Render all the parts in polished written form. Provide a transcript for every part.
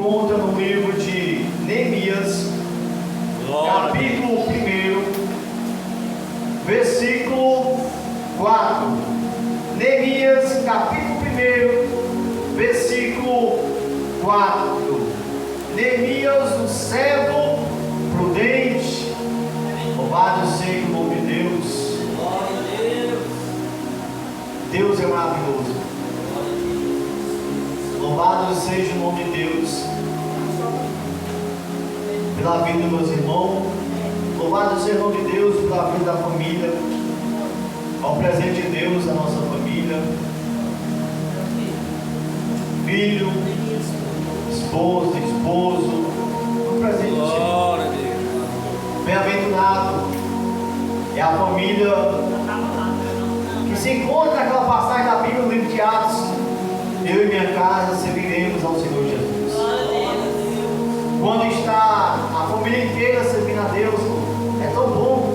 encontra no livro de Neemias, capítulo 1, versículo 4. Neemias, capítulo 1, versículo 4. Neemias, o servo prudente. Louvado seja o nome de Deus. Glória a Deus. Deus é maravilhoso. Louvado seja o nome de Deus pela vida dos meus irmãos. Louvado seja o nome de Deus pela vida da família. Ao presente de Deus da nossa família. Filho, esposa, esposo. O presente de Deus. Glória a Deus. Bem-aventurado é a família que se encontra naquela passagem da Bíblia, no livro de Atos. Eu e minha casa serviremos ao Senhor Jesus. Quando está a família inteira servindo a Deus, é tão bom.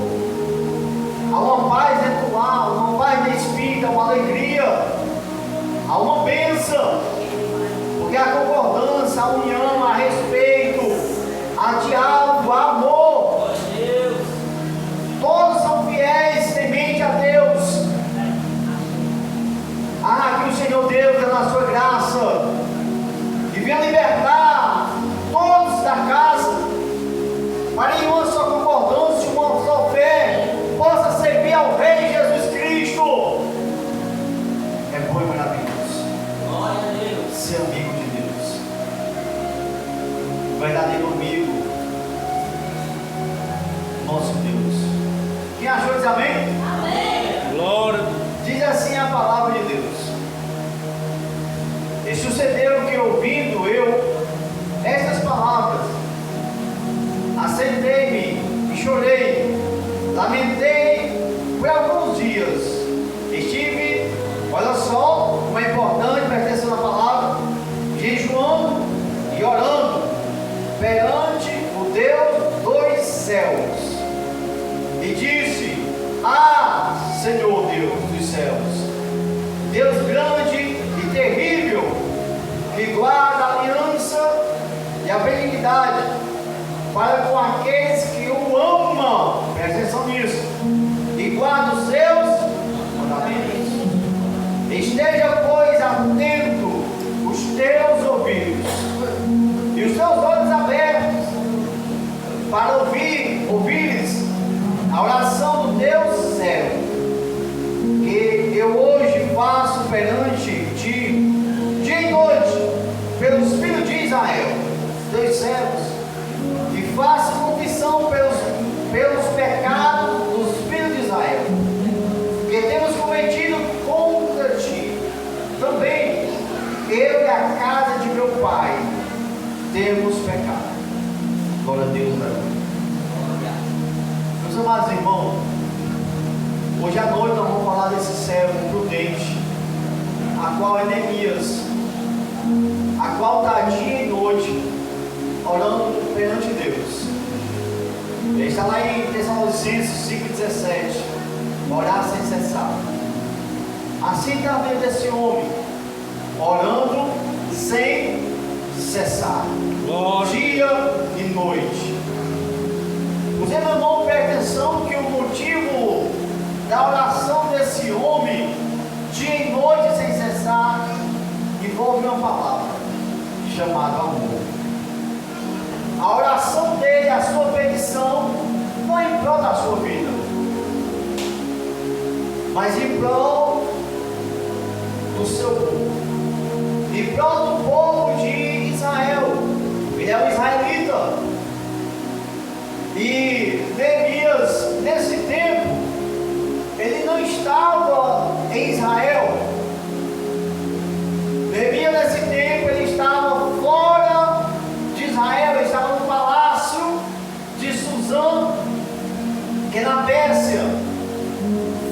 Há uma paz dentro do lar, uma paz de espírito, uma alegria, há uma bênção, porque a concordância, a união, a respeito, a diálogo, a amor, todos são fiéis, temente a Deus. Que o Senhor Deus, na sua graça, e venha libertar todos da casa, para em uma só concordância, uma só fé, possa servir ao Rei Jesus Cristo. É bom e maravilhoso. Glória a Deus. Ser amigo de Deus, verdadeiro amigo, nosso Deus. Quem achou diz amém? Amém. Glória a Deus. Diz assim a palavra de Deus. E sucedeu que, ouvindo eu estas palavras, assentei-me e chorei, lamentei por alguns dias. Estive, olha só, como é importante, presta atenção na palavra, jejuando e orando perante o Deus dos céus. E disse: Senhor Deus dos céus, Deus grande e terrível, que guarda a aliança e a benignidade para com aqueles que o amam, presta atenção nisso, e guarda os seus mandamentos. Esteja, pois, atento os teus ouvidos e os teus olhos abertos para ouvires a oração do Deus servo, que eu hoje faço perante ti, dia e noite, pelos filhos de Israel, teus servos, e faço confissão pelos pecados dos filhos de Israel, que temos cometido contra ti. Também eu e a casa de meu pai temos pecado. Glória a Deus, meus amados irmãos, hoje à noite nós vamos falar desse servo prudente, a qual é Neemias, a qual está dia e noite orando perante Deus. Ele está lá em Tessalonicenses 5,17, orar sem cessar. Assim está vendo esse homem, orando sem cessar, dia e noite. Os irmãos, prestem atenção que o motivo da oração desse homem, dia e noite sem cessar, envolve uma palavra chamada amor. A oração dele, a sua petição, não é em prol da sua vida, mas em prol do seu povo, em prol do povo de Israel. Ele é um israelita. E Neemias, nesse tempo, ele não estava em Israel. Neemias, nesse tempo, ele estava fora de Israel. Ele estava no palácio de Suzã, que é na Pérsia,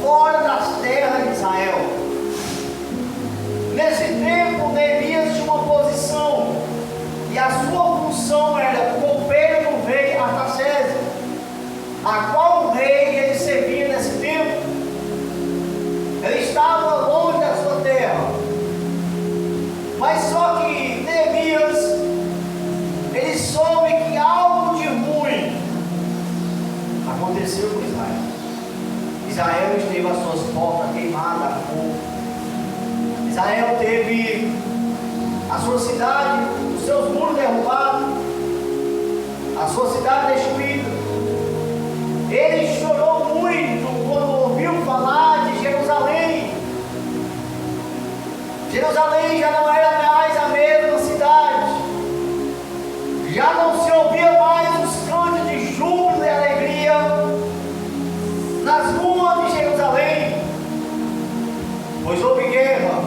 fora das terras de Israel. Nesse tempo, Neemias tinha uma posição, e a sua função era copeiro do rei Artaxerxes, a qual o rei ele servia nesse tempo. Ele estava longe da sua terra, mas só que Neemias Israel teve as suas portas queimadas a fogo. Israel teve a sua cidade, os seus muros derrubados, a sua cidade destruída. Ele chorou muito quando ouviu falar de Jerusalém. Jerusalém já não era mais a mesma cidade. Já não se ouvia mais os cantos de júbilo e alegria nas ruas de Jerusalém, pois houve guerra.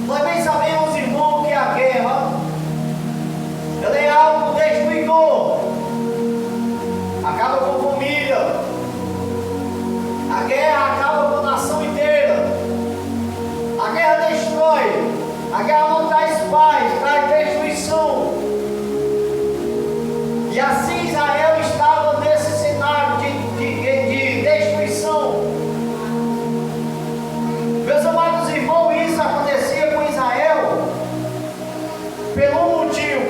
Nós bem sabemos, irmão, que a guerra ela é algo destruidor, acaba com família, a guerra acaba com a nação inteira, a guerra destrói, a guerra não traz paz, traz destruição. E assim Israel estava nesse cenário de destruição. Meus amados irmãos, isso acontecia com Israel pelo motivo,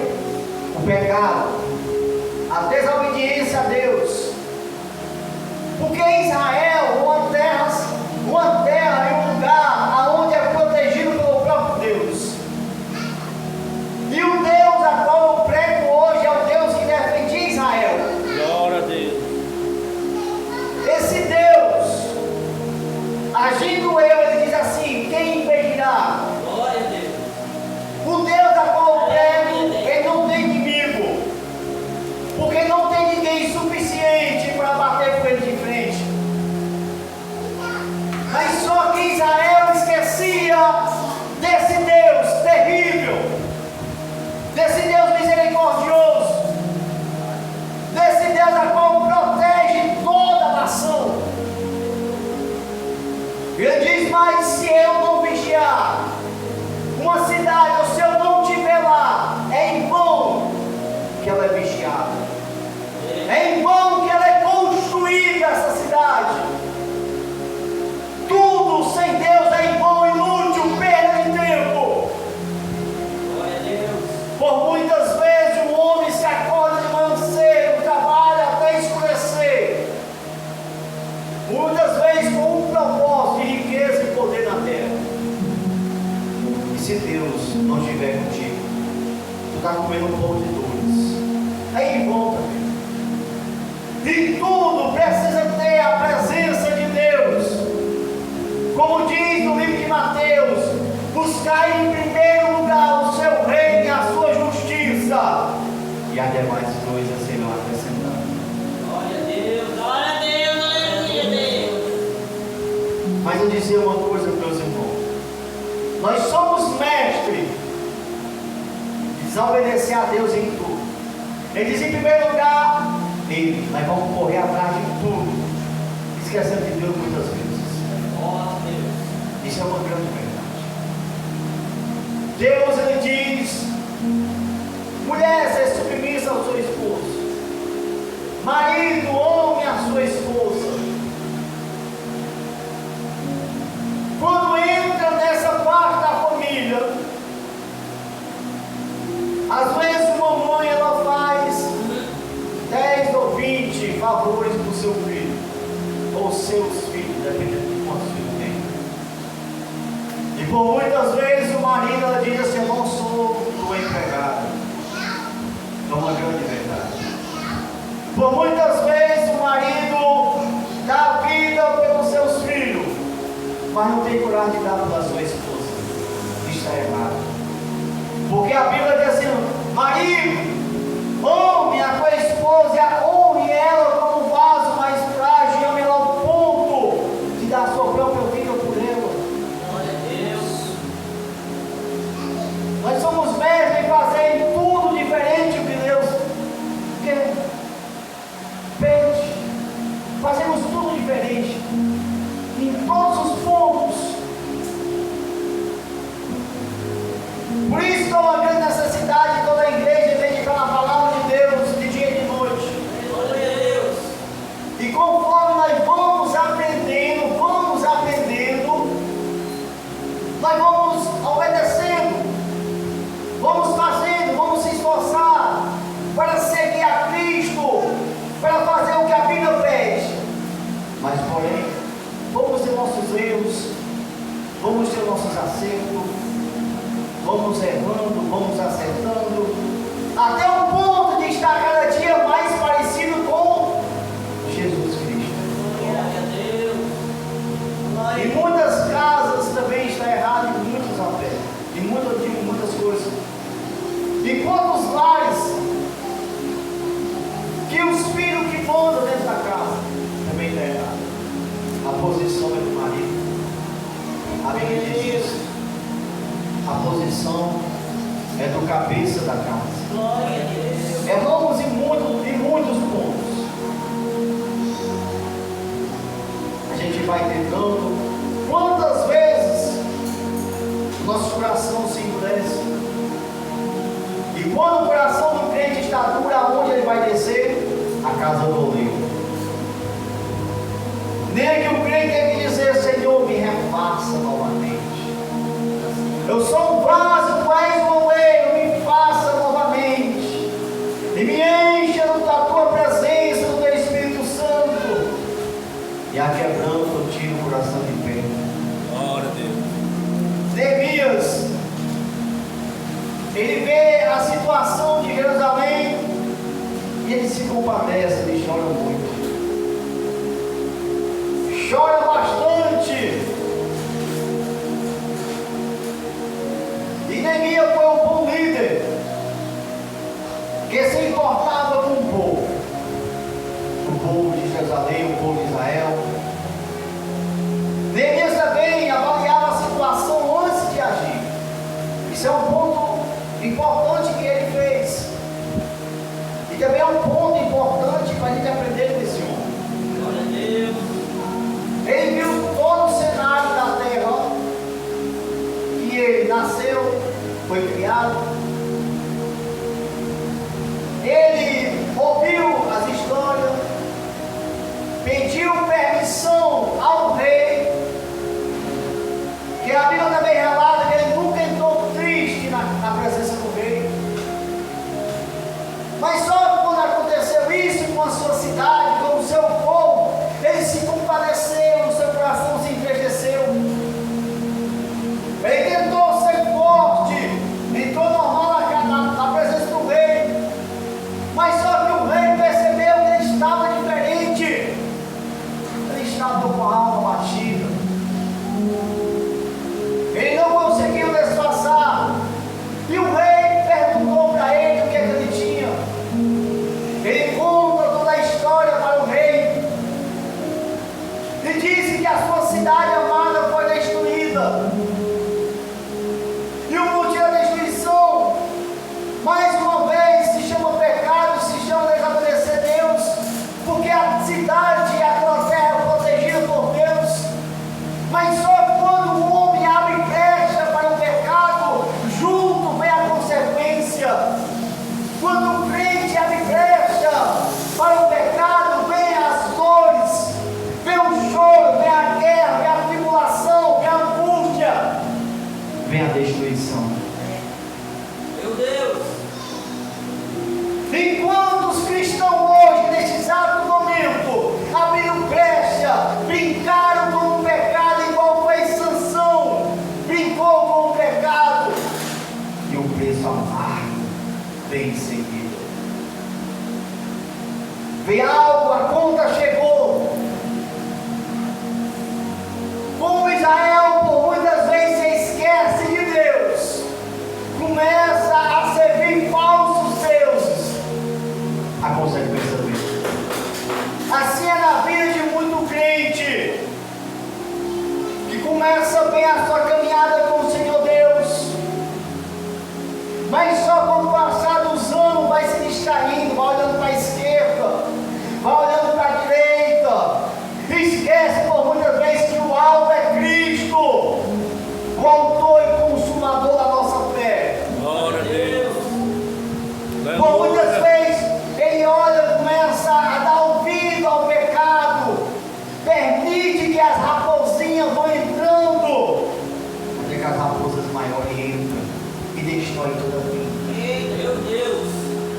o pecado, a desobediência a Deus. Porque Israel, uma terra e um lugar onde é protegido pelo próprio Deus. E o Deus a qual eu prego hoje é o Deus que defendia Israel. Glória a Deus. Esse Deus, agindo ele diz assim: quem impedirá? Glória a Deus. O Deus a qual eu prego, ele não tem inimigo, porque não tem ninguém suficiente para bater com ele de frente. Mas só que Israel esquecia desse Deus terrível, desse Deus misericordioso, desse Deus a qual protege toda a nação. Ele diz: mas se eu não vigiar uma cidade, ou se eu não estiver lá, é em vão que ela é vigiada, é em vão que ela é construída, essa cidade. Tudo sem Deus é em vão, inútil, perda de tempo. Glória a Deus. Por muitas vezes o homem se acorda de manhã cedo, trabalha até escurecer, muitas vezes com um propósito de riqueza e poder na terra. E se Deus não estiver contigo, tu está comendo um pão de dores, é em vão também. E tudo precisa ter a presença de Deus. Como diz no livro de Mateus: buscai em primeiro lugar o seu reino e a sua justiça, e as demais coisas serão acrescentadas. Glória a Deus. Glória a Deus. Aleluia, Deus. Mas eu dizer uma coisa, meus irmãos: nós somos mestres de desobedecer a Deus em tudo. Ele diz: em primeiro lugar, nós vamos correr atrás de tudo, esquecendo de Deus muitas vezes. Glória a Deus. Isso é uma grande verdade. Deus, ele diz: mulher, seja submissa ao seu esposo, marido, ame a sua esposa. Quando entra nessa parte da família, às vezes uma mãe ela faz 10 ou 20 favores para o seu filho, ou seus filhos, dependendo de quantos filhos tem. E por muitas vezes o marido ela diz assim: eu não sou tua empregada. É uma grande verdade. Por muitas vezes o marido dá vida pelos seus filhos, mas não tem coragem de dar pela sua esposa. Isso é errado. Porque a Bíblia diz assim: marido, ame a tua esposa e honre ela como vaso mais frágil, e ame ela ao ponto de dar a sua própria vida por ela. Glória a Deus. Nós somos mestres em fazer tudo diferente do que Deus pede. Fazemos tudo diferente, em todos os pontos. Por isso, toda a grande necessidade de toda a igreja E quantos lares que os filhos que mandam dentro da casa também está errado. A posição é do marido. A Bíblia diz isso. A posição é do cabeça da casa. Glória a Deus. Erramos em muitos pontos. A gente vai tentando. Quantas vezes nosso coração se endurece? E quando o coração do crente está duro, aonde ele vai descer? A casa do oleiro. Nem que o crente tem que dizer: Senhor, me refaça novamente. Eu sou um vaso, tu és um oleiro, me faça novamente. E me encha da tua presença, do teu Espírito Santo. E a quebranto eu tiro o coração de pedra. Glória a Deus. Neemias, ele vê a situação de Jerusalém e ele se compadece, ele chora muito. Chora bastante. E Neemias foi um bom líder, que se importava com o povo de Jerusalém, o povo de Israel. Neemias também avaliava a situação antes de agir. Isso é um ponto importante que ele fez. E também é um ponto importante para a gente aprender com esse homem. Glória a Deus. Ele viu todo o cenário da terra, que ele nasceu, foi criado. Ele ouviu as histórias, pediu permissão ao rei, que a Bíblia também relata que ele nunca entrou triste na presença do rei. Mas só quando aconteceu isso com a sua cidade, com o seu povo, ele se compadeceu, o seu coração se entristeceu. Ele tentou ser forte, entrou normal na presença do rei, mas só que o rei percebeu que ele estava diferente. Ele estava com a alma batida. Ele não conseguiu disfarçar. E o rei perguntou para ele o que ele tinha. Ele conta toda a história para o rei. E disse que a sua cidade amada foi destruída. E o motivo da destruição, mais uma vez, se chama pecado, se chama desobedecer Deus, porque a cidade e aquela terra é protegida por Deus. Mas só quando o homem abre brecha para o pecado, junto vem a consequência. Quando o crente abre brecha para o pecado, vem as dores, vem o choro, vem a guerra, vem a tribulação, vem a angústia, vem a destruição. Meu Deus. Enquanto os cristãos hoje, nesse exato momento, abriram brecha, brincaram com o pecado, igual foi Sansão, brincou com o pecado, e o preço amargo vem em seguida. Vem algo, a conta chegou.